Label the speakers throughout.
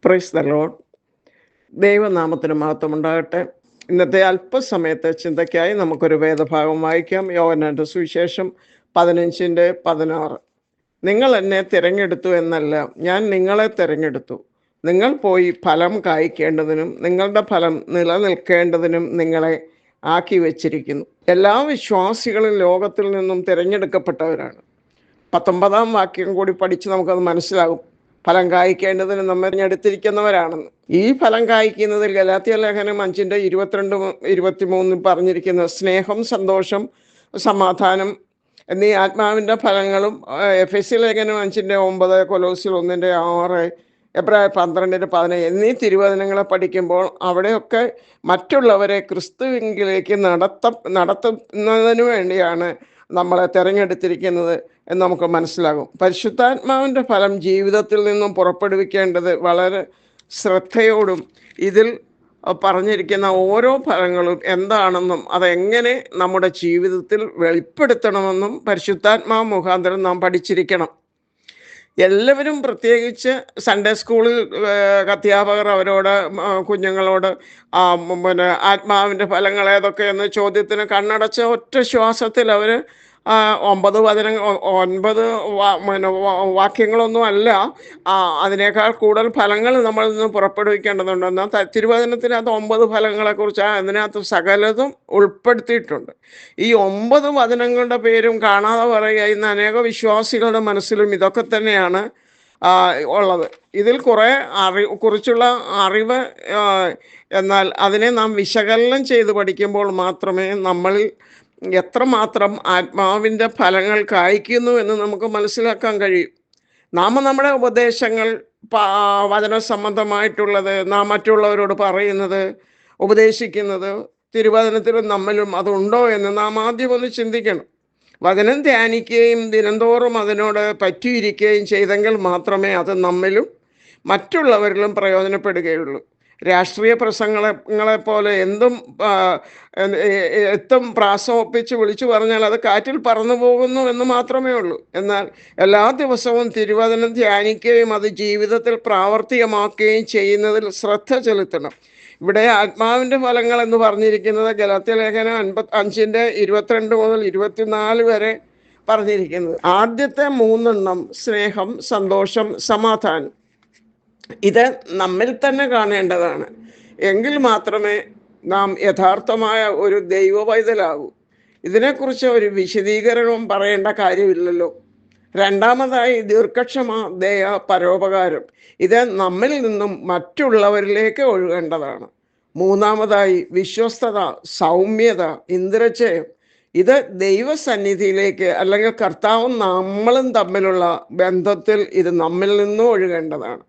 Speaker 1: Praise the Lord. ദൈവനാമത്തിന് മഹത്വമുണ്ടാകട്ടെ. ഇന്നത്തെ അല്പസമയത്തെ ചിന്തയ്ക്കായി നമുക്കൊരു വേദഭാഗം വായിക്കാം. യോഹന്നാന്റെ സുവിശേഷം 15:16. നിങ്ങൾ എന്നെ തിരഞ്ഞെടുത്തു എന്നല്ല, ഞാൻ നിങ്ങളെ തിരഞ്ഞെടുത്തു. നിങ്ങൾ പോയി ഫലം കായ്ക്കേണ്ടതിനും നിങ്ങളുടെ ഫലം നിലനിൽക്കേണ്ടതിനും നിങ്ങളെ ആക്കി വച്ചിരിക്കുന്നു. എല്ലാ വിശ്വാസികളും ലോകത്തിൽ നിന്നും തിരഞ്ഞെടുക്കപ്പെട്ടവരാണ്. 19 വാക്യം കൂടി പഠിച്ച് നമുക്കത് മനസ്സിലാകും. ഫലം കായ്ക്കേണ്ടതിന് നമ്മെ തിരഞ്ഞെടുത്തിരിക്കുന്നവരാണെന്ന്. ഈ ഫലം കായ്ക്കുന്നതിൽ ഗലാത്യ ലേഖനം 5:22-23 പറഞ്ഞിരിക്കുന്ന സ്നേഹം, സന്തോഷം, സമാധാനം എന്നീ ആത്മാവിൻ്റെ ഫലങ്ങളും, എഫെസ്യ ലേഖനം 5:9, കൊലോസ്യർ 1:6, എബ്രായർ 12:17 എന്നീ തിരുവചനങ്ങളെ പഠിക്കുമ്പോൾ അവിടെയൊക്കെ മറ്റുള്ളവരെ ക്രിസ്തുവിലേക്ക് നടത്തുന്നതിന് വേണ്ടിയാണ് നമ്മളെ തിരഞ്ഞെടുത്തിരിക്കുന്നത് എന്ന് നമുക്ക് മനസ്സിലാകും. പരിശുദ്ധാത്മാവിൻ്റെ ഫലം ജീവിതത്തിൽ നിന്നും പുറപ്പെടുവിക്കേണ്ടത് വളരെ ശ്രദ്ധയോടും ഇതിൽ പറഞ്ഞിരിക്കുന്ന ഓരോ ഫലങ്ങളും എന്താണെന്നും അതെങ്ങനെ നമ്മുടെ ജീവിതത്തിൽ വെളിപ്പെടുത്തണമെന്നും പരിശുദ്ധാത്മാവ് മുഖാന്തരം നാം പഠിച്ചിരിക്കണം. എല്ലാവരും, പ്രത്യേകിച്ച് സൺഡേ സ്കൂളിൽ അധ്യാപകർ അവരോട് കുഞ്ഞുങ്ങളോട് ആത്മാവിൻ്റെ ഫലങ്ങൾ ഏതൊക്കെയെന്ന് ചോദ്യത്തിന് കണ്ണടച്ച ഒറ്റ ശ്വാസത്തിൽ അവർ 9 വാക്യങ്ങളൊന്നും അല്ല, അതിനേക്കാൾ കൂടുതൽ ഫലങ്ങൾ നമ്മളിൽ നിന്ന് പുറപ്പെടുവിക്കേണ്ടതുണ്ട്. എന്നാൽ തിരുവചനത്തിന് അത് 9 ഫലങ്ങളെക്കുറിച്ച് അതിനകത്ത് സകലതും ഉൾപ്പെടുത്തിയിട്ടുണ്ട്. ഈ 9 വചനങ്ങളുടെ പേരും കാണാതെ പറയുക ഇന്ന് അനേക വിശ്വാസികളുടെ മനസ്സിലും ഇതൊക്കെ തന്നെയാണ് ഉള്ളത്. ഇതിൽ കുറിച്ചുള്ള അറിവ്, എന്നാൽ അതിനെ നാം വിശകലനം ചെയ്ത് പഠിക്കുമ്പോൾ മാത്രമേ നമ്മളിൽ എത്രമാത്രം ആത്മാവിൻ്റെ ഫലങ്ങൾ കായ്ക്കുന്നു എന്ന് നമുക്ക് മനസ്സിലാക്കാൻ കഴിയും. നമ്മുടെ ഉപദേശങ്ങൾ, വചന സംബന്ധമായിട്ടുള്ളത് നാം മറ്റുള്ളവരോട് പറയുന്നത്, ഉപദേശിക്കുന്നത് തിരുവചനത്തിലും നമ്മിലും അതുണ്ടോ എന്ന് നാം ആദ്യം ഒന്ന് ചിന്തിക്കണം. വചനം ധ്യാനിക്കുകയും ദിനംതോറും അതിനോട് പറ്റിയിരിക്കുകയും ചെയ്തെങ്കിൽ മാത്രമേ അത് നമ്മിലും മറ്റുള്ളവരിലും പ്രയോജനപ്പെടുകയുള്ളൂ. രാഷ്ട്രീയ പ്രസംഗങ്ങളെപ്പോലെ എത്തും പ്രാസം ഒപ്പിച്ച് വിളിച്ചു പറഞ്ഞാൽ അത് കാറ്റിൽ പറന്നു പോകുന്നു എന്ന് മാത്രമേ ഉള്ളൂ. എന്നാൽ എല്ലാ ദിവസവും തിരുവചനം ധ്യാനിക്കുകയും അത് ജീവിതത്തിൽ പ്രാവർത്തികമാക്കുകയും ചെയ്യുന്നതിൽ ശ്രദ്ധ ചെലുത്തണം. ഇവിടെ ആത്മാവിൻ്റെ ഫലങ്ങൾ എന്ന് പറഞ്ഞിരിക്കുന്നത് ഗലാത്യ ലേഖനം 5:22-24 വരെ പറഞ്ഞിരിക്കുന്നത്. ആദ്യത്തെ 3 സ്നേഹം, സന്തോഷം, സമാധാനം. ഇത് നമ്മിൽ തന്നെ കാണേണ്ടതാണ്. എങ്കിൽ മാത്രമേ നാം യഥാർത്ഥമായ ഒരു ദൈവ പൈതലാകൂ. ഇതിനെക്കുറിച്ച് ഒരു വിശദീകരണവും പറയേണ്ട കാര്യമില്ലല്ലോ. രണ്ടാമതായി ദീർഘക്ഷമ, ദയ, പരോപകാരം. ഇത് നമ്മിൽ നിന്നും മറ്റുള്ളവരിലേക്ക് ഒഴുകേണ്ടതാണ്. മൂന്നാമതായി വിശ്വസ്തത, സൗമ്യത, ഇന്ദ്രജയം. ഇത് ദൈവസന്നിധിയിലേക്ക്, അല്ലെങ്കിൽ കർത്താവും നമ്മളും തമ്മിലുള്ള ബന്ധത്തിൽ ഇത് നമ്മിൽ നിന്നും ഒഴുകേണ്ടതാണ്.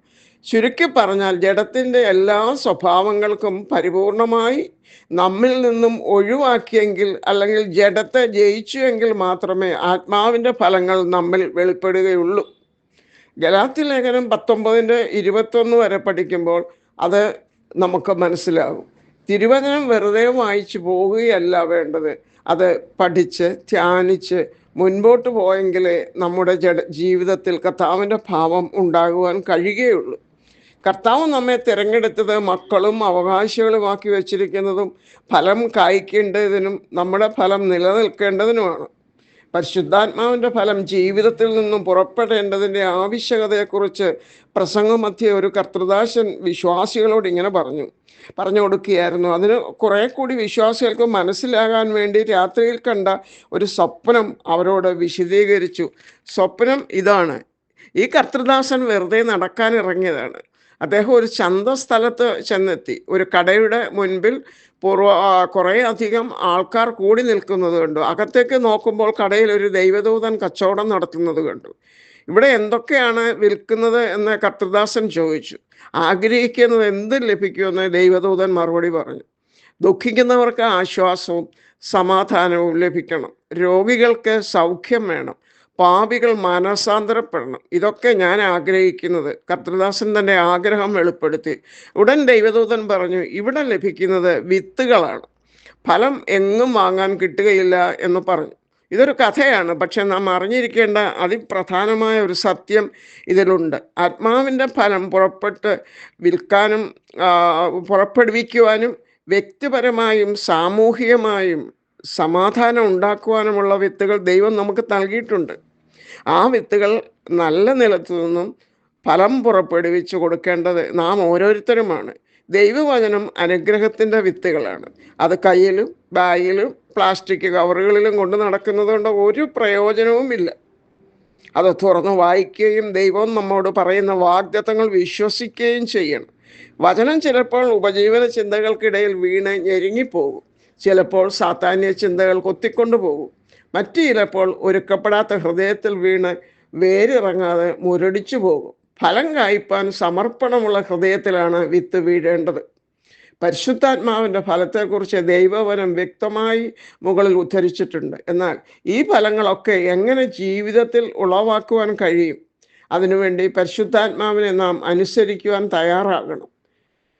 Speaker 1: ചുരുക്കി പറഞ്ഞാൽ ജഡത്തിൻ്റെ എല്ലാ സ്വഭാവങ്ങൾക്കും പരിപൂർണമായി നമ്മിൽ നിന്നും ഒഴിവാക്കിയെങ്കിൽ, അല്ലെങ്കിൽ ജഡത്തെ ജയിച്ചുവെങ്കിൽ മാത്രമേ ആത്മാവിൻ്റെ ഫലങ്ങൾ നമ്മിൽ വെളിപ്പെടുകയുള്ളൂ. ഗലാത്യ ലേഖനം 19:21 വരെ പഠിക്കുമ്പോൾ അത് നമുക്ക് മനസ്സിലാകും. തിരുവചനം വെറുതെ വായിച്ചു പോവുകയല്ല വേണ്ടത്, അത് പഠിച്ച് ധ്യാനിച്ച് മുൻപോട്ട് പോയെങ്കിലേ നമ്മുടെ ജീവിതത്തിൽ കർത്താവിൻ്റെ ഭാവം ഉണ്ടാകുവാൻ കഴിയുകയുള്ളൂ. കർത്താവ് നമ്മെ തിരഞ്ഞെടുത്തത് മക്കളും അവകാശികളുമാക്കി വച്ചിരിക്കുന്നതും ഫലം കായ്ക്കേണ്ടതിനും നമ്മുടെ ഫലം നിലനിൽക്കേണ്ടതിനുമാണ്. പരിശുദ്ധാത്മാവിൻ്റെ ഫലം ജീവിതത്തിൽ നിന്നും പുറപ്പെടേണ്ടതിൻ്റെ ആവശ്യകതയെക്കുറിച്ച് പ്രസംഗമധ്യേ ഒരു കർത്തൃദാസൻ വിശ്വാസികളോട് ഇങ്ങനെ പറഞ്ഞു കൊടുക്കുകയായിരുന്നു. അതിന് കുറെ കൂടി വിശ്വാസികൾക്ക് മനസ്സിലാകാൻ വേണ്ടി രാത്രിയിൽ കണ്ട ഒരു സ്വപ്നം അവരോട് വിശദീകരിച്ചു. സ്വപ്നം ഇതാണ്. ഈ കർത്തൃദാസൻ വെറുതെ നടക്കാൻ ഇറങ്ങിയതാണ്. അദ്ദേഹം ഒരു ചന്തസ്ഥലത്ത് ചെന്നെത്തി. ഒരു കടയുടെ മുൻപിൽ കുറേ അധികം ആൾക്കാർ കൂടി നിൽക്കുന്നത് കണ്ടു. അകത്തേക്ക് നോക്കുമ്പോൾ കടയിൽ ഒരു ദൈവദൂതൻ കച്ചവടം നടത്തുന്നത് കണ്ടു. ഇവിടെ എന്തൊക്കെയാണ് വിൽക്കുന്നത് എന്ന് കർത്തൃദാസൻ ചോദിച്ചു. ആഗ്രഹിക്കുന്നത് എന്ത് ലഭിക്കുമെന്ന് ദൈവദൂതൻ മറുപടി പറഞ്ഞു. ദുഃഖിക്കുന്നവർക്ക് ആശ്വാസവും സമാധാനവും ലഭിക്കണം. രോഗികൾക്ക് സൗഖ്യം വേണം. പാപികൾ മാനസാന്തരപ്പെടണം. ഇതൊക്കെ ഞാൻ ആഗ്രഹിക്കുന്നത്. കർത്തൃദാസൻ തൻ്റെ ആഗ്രഹം വെളിപ്പെടുത്തി. ഉടൻ ദൈവദൂതൻ പറഞ്ഞു, ഇവിടെ ലഭിക്കുന്നത് വിത്തുകളാണ്, ഫലം എങ്ങും വാങ്ങാൻ കിട്ടുകയില്ല എന്ന് പറഞ്ഞു. ഇതൊരു കഥയാണ്, പക്ഷെ നാം അറിഞ്ഞിരിക്കേണ്ട അതിപ്രധാനമായ ഒരു സത്യം ഇതിലുണ്ട്. ആത്മാവിൻ്റെ ഫലം വിൽക്കാനും ആ, പുറപ്പെടുവിക്കുവാനും വ്യക്തിപരമായും സാമൂഹികമായും സമാധാനം ഉണ്ടാക്കുവാനുമുള്ള വിത്തുകൾ ദൈവം നമുക്ക് നൽകിയിട്ടുണ്ട്. ആ വിത്തുകൾ നല്ല നിലത്തു നിന്നും ഫലം പുറപ്പെടുവിച്ചു കൊടുക്കേണ്ടത് നാം ഓരോരുത്തരുമാണ്. ദൈവവചനം അനുഗ്രഹത്തിൻ്റെ വിത്തുകളാണ്. അത് കയ്യിലും ബാഗിലും പ്ലാസ്റ്റിക് കവറുകളിലും കൊണ്ട് നടക്കുന്നത് കൊണ്ട് ഒരു പ്രയോജനവുമില്ല. അത് തുറന്ന് വായിക്കുകയും ദൈവം നമ്മോട് പറയുന്ന വാഗ്ദത്തങ്ങൾ വിശ്വസിക്കുകയും ചെയ്യണം. വചനം ചിലപ്പോൾ ഉപജീവന ചിന്തകൾക്കിടയിൽ വീണ് ഞെരുങ്ങിപ്പോകും. ചിലപ്പോൾ സാത്താന്യ ചിന്തകൾ കൊത്തിക്കൊണ്ടു പോകും. മറ്റു ചിലപ്പോൾ ഒരുക്കപ്പെടാത്ത ഹൃദയത്തിൽ വീണ് വേരിറങ്ങാതെ മുരടിച്ചു പോകും. ഫലം കായ്പാൻ സമർപ്പണമുള്ള ഹൃദയത്തിലാണ് വിത്ത് വീഴേണ്ടത്. പരിശുദ്ധാത്മാവിൻ്റെ ഫലത്തെക്കുറിച്ച് ദൈവവചനം വ്യക്തമായി മുകളിൽ ഉദ്ധരിച്ചിട്ടുണ്ട്. എന്നാൽ ഈ ഫലങ്ങളൊക്കെ എങ്ങനെ ജീവിതത്തിൽ ഉളവാക്കുവാൻ കഴിയും? അതിനുവേണ്ടി പരിശുദ്ധാത്മാവിനെ നാം അനുസരിക്കുവാൻ തയ്യാറാകണം.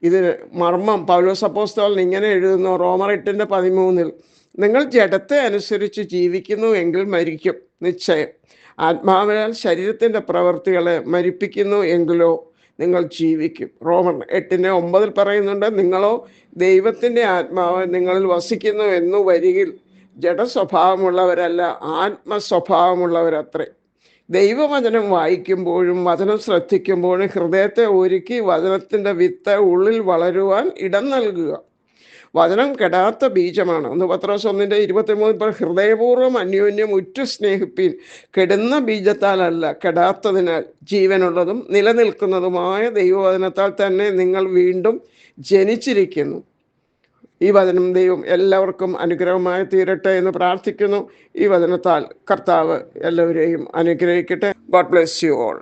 Speaker 1: ഇതിന് മർമ്മം പൗലോസ് അപ്പോസ്തലൻ ഇങ്ങനെ എഴുതുന്നു, റോമർ 8:13, നിങ്ങൾ ജഡത്തെ അനുസരിച്ച് ജീവിക്കുന്നു എങ്കിൽ മരിക്കും നിശ്ചയം. ആത്മാവിനാൽ ശരീരത്തിൻ്റെ പ്രവൃത്തികളെ മരിപ്പിക്കുന്നു എങ്കിലോ നിങ്ങൾ ജീവിക്കും. റോമർ 8:9 പറയുന്നുണ്ട്, നിങ്ങളോ ദൈവത്തിൻ്റെ ആത്മാവ് നിങ്ങളിൽ വസിക്കുന്നു എന്നു വരികിൽ ജഡസ്വഭാവമുള്ളവരല്ല ആത്മസ്വഭാവമുള്ളവരത്രേ. ദൈവവചനം വായിക്കുമ്പോഴും വചനം ശ്രദ്ധിക്കുമ്പോഴും ഹൃദയത്തെ ഒരുക്കി വചനത്തിൻ്റെ വിത്ത് ഉള്ളിൽ വളരുവാൻ ഇടം നൽകുക. വചനം കെടാത്ത ബീജമാണ്. 1 പത്രോസ് 1:23 ഹൃദയപൂർവ്വം അന്യോന്യം ഉറ്റു സ്നേഹിപ്പീൻ, കെടുന്ന ബീജത്താലല്ല, കെടാത്തതിനാൽ ജീവനുള്ളതും നിലനിൽക്കുന്നതുമായ ദൈവവചനത്താൽ തന്നെ നിങ്ങൾ വീണ്ടും ജനിച്ചിരിക്കുന്നു. ഈ വചനം ദൈവം എല്ലാവർക്കും അനുഗ്രഹമായി തീരട്ടെ എന്ന് പ്രാർത്ഥിക്കുന്നു. ഈ വചനത്താൽ കർത്താവ് എല്ലാവരെയും അനുഗ്രഹിക്കട്ടെ. God bless you all.